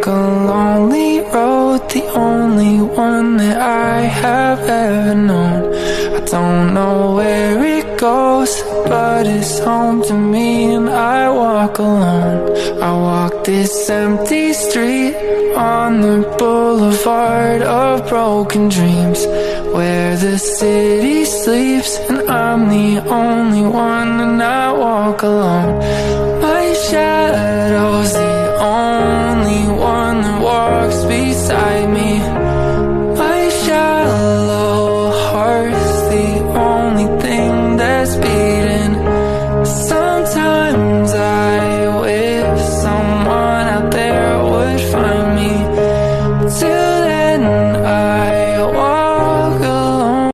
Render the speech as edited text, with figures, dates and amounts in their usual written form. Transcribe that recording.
a lonely road, the only one that I have ever known. I don't know where it goes, but it's home to me, and I walk alone. I walk this empty street on the boulevard of broken dreams, where the city sleeps and I'm the only one, and I walk alone.